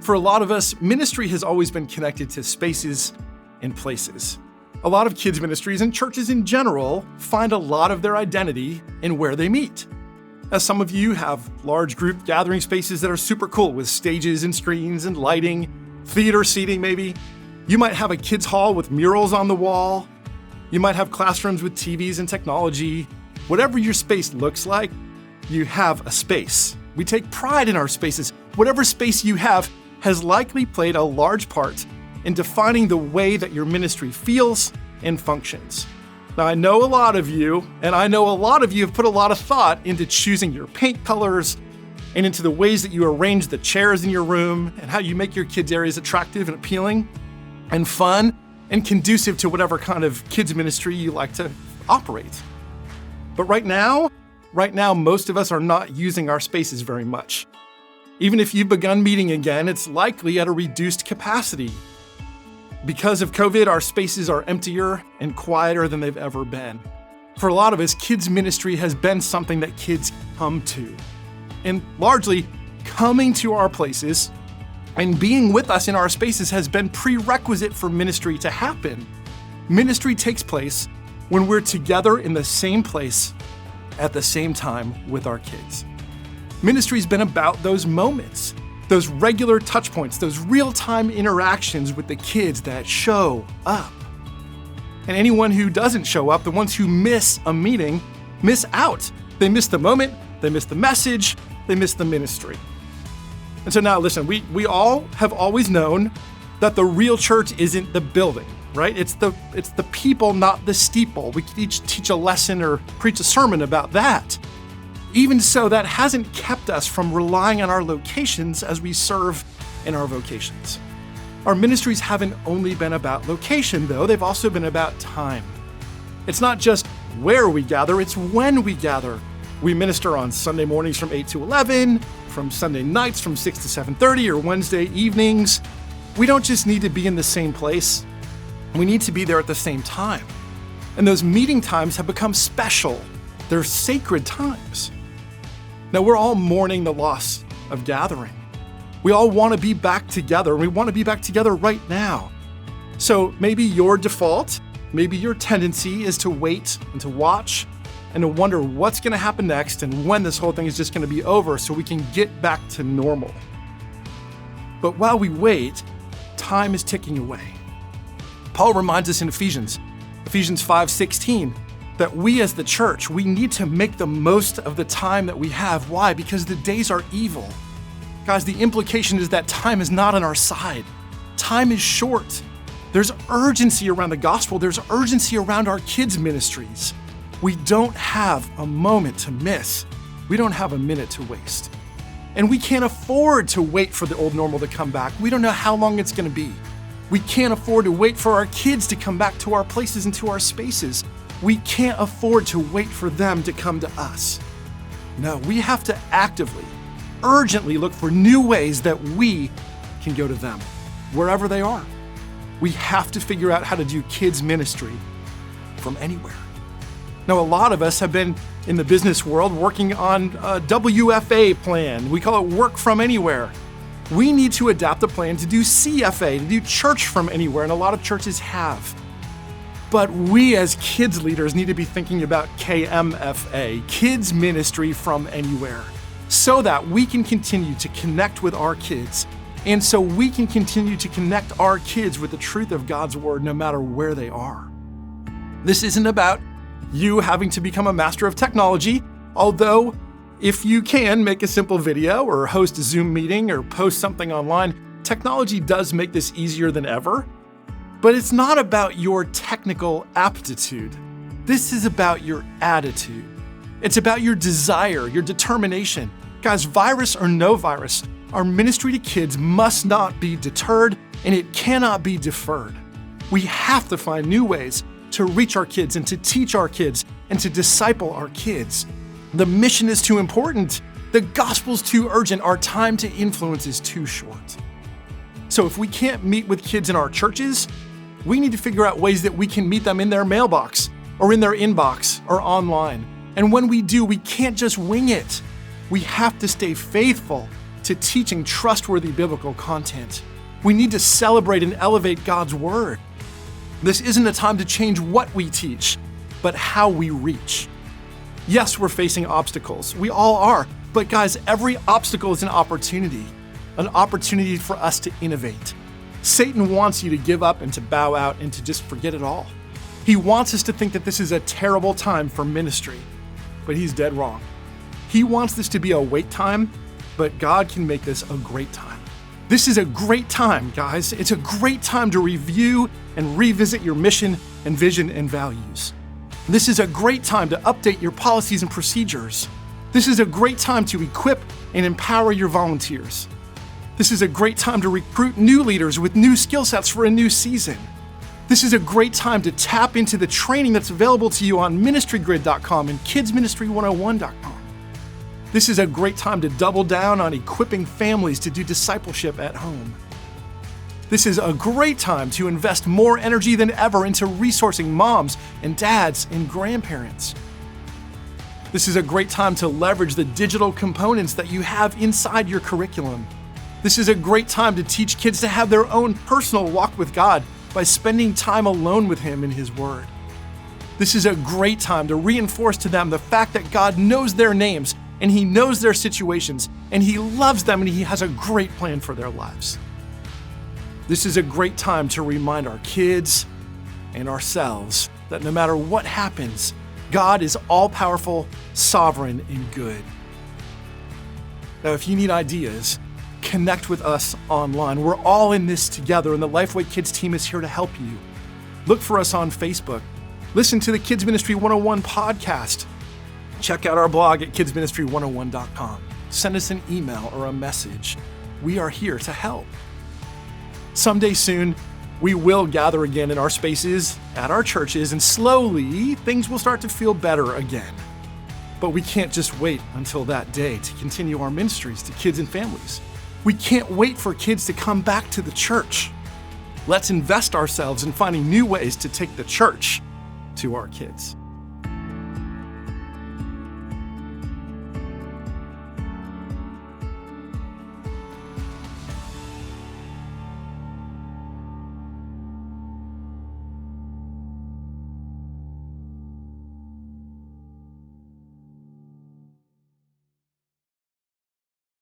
For a lot of us, ministry has always been connected to spaces and places. A lot of kids' ministries and churches in general find a lot of their identity in where they meet. As some of you have large group gathering spaces that are super cool with stages and screens and lighting, theater seating maybe. You might have a kids' hall with murals on the wall. You might have classrooms with TVs and technology. Whatever your space looks like, you have a space. We take pride in our spaces. Whatever space you have has likely played a large part in defining the way that your ministry feels and functions. Now, I know a lot of you, and I know a lot of you have put a lot of thought into choosing your paint colors and into the ways that you arrange the chairs in your room and how you make your kids' areas attractive and appealing and fun and conducive to whatever kind of kids ministry you like to operate. But right now, most of us are not using our spaces very much. Even if you've begun meeting again, it's likely at a reduced capacity. Because of COVID, our spaces are emptier and quieter than they've ever been. For a lot of us, kids ministry has been something that kids come to. And largely, coming to our places and being with us in our spaces has been prerequisite for ministry to happen. Ministry takes place when we're together in the same place at the same time with our kids. Ministry's been about those moments, those regular touch points, those real-time interactions with the kids that show up. And anyone who doesn't show up, the ones who miss a meeting, miss out. They miss the moment, they miss the message, they miss the ministry. And so now listen, we all have always known that the real church isn't the building, right? It's the people, not the steeple. We could each teach a lesson or preach a sermon about that. Even so, that hasn't kept us from relying on our locations as we serve in our vocations. Our ministries haven't only been about location, though. They've also been about time. It's not just where we gather, it's when we gather. We minister on Sunday mornings from 8 to 11, from Sunday nights from 6 to 7:30, or Wednesday evenings. We don't just need to be in the same place. We need to be there at the same time. And those meeting times have become special. They're sacred times. Now, we're all mourning the loss of gathering. We all want to be back together, and we want to be back together right now. So maybe your default, maybe your tendency is to wait and to watch and to wonder what's going to happen next and when this whole thing is just going to be over so we can get back to normal. But while we wait, time is ticking away. Paul reminds us in Ephesians 5:16, that we as the church, we need to make the most of the time that we have. Why? Because the days are evil. Guys, the implication is that time is not on our side. Time is short. There's urgency around the gospel. There's urgency around our kids' ministries. We don't have a moment to miss. We don't have a minute to waste. And we can't afford to wait for the old normal to come back. We don't know how long it's going to be. We can't afford to wait for our kids to come back to our places and to our spaces. We can't afford to wait for them to come to us. No, we have to actively, urgently look for new ways that we can go to them, wherever they are. We have to figure out how to do kids ministry from anywhere. Now, a lot of us have been in the business world working on a WFA plan. We call it work from anywhere. We need to adapt a plan to do CFA, to do church from anywhere, and a lot of churches have. But we as kids leaders need to be thinking about KMFA, kids ministry from anywhere, so that we can continue to connect with our kids, and so we can continue to connect our kids with the truth of God's word no matter where they are. This isn't about you having to become a master of technology, although if you can make a simple video or host a Zoom meeting or post something online, technology does make this easier than ever. But it's not about your technical aptitude. This is about your attitude. It's about your desire, your determination. Guys, virus or no virus, our ministry to kids must not be deterred, and it cannot be deferred. We have to find new ways to reach our kids and to teach our kids and to disciple our kids. The mission is too important. The gospel's too urgent. Our time to influence is too short. So if we can't meet with kids in our churches, we need to figure out ways that we can meet them in their mailbox or in their inbox or online. And when we do, we can't just wing it. We have to stay faithful to teaching trustworthy biblical content. We need to celebrate and elevate God's word. This isn't a time to change what we teach, but how we reach. Yes, we're facing obstacles. We all are. But guys, every obstacle is an opportunity for us to innovate. Satan wants you to give up and to bow out and to just forget it all. He wants us to think that this is a terrible time for ministry, but he's dead wrong. He wants this to be a wait time, but God can make this a great time. This is a great time, guys. It's a great time to review and revisit your mission and vision and values. This is a great time to update your policies and procedures. This is a great time to equip and empower your volunteers. This is a great time to recruit new leaders with new skill sets for a new season. This is a great time to tap into the training that's available to you on ministrygrid.com and kidsministry101.com. This is a great time to double down on equipping families to do discipleship at home. This is a great time to invest more energy than ever into resourcing moms and dads and grandparents. This is a great time to leverage the digital components that you have inside your curriculum. This is a great time to teach kids to have their own personal walk with God by spending time alone with Him in His Word. This is a great time to reinforce to them the fact that God knows their names and He knows their situations and He loves them and He has a great plan for their lives. This is a great time to remind our kids and ourselves that no matter what happens, God is all-powerful, sovereign, and good. Now, if you need ideas, connect with us online. We're all in this together, and the Lifeway Kids team is here to help you. Look for us on Facebook. Listen to the Kids Ministry 101 podcast. Check out our blog at kidsministry101.com. Send us an email or a message. We are here to help. Someday soon, we will gather again in our spaces, at our churches, and slowly things will start to feel better again. But we can't just wait until that day to continue our ministries to kids and families. We can't wait for kids to come back to the church. Let's invest ourselves in finding new ways to take the church to our kids.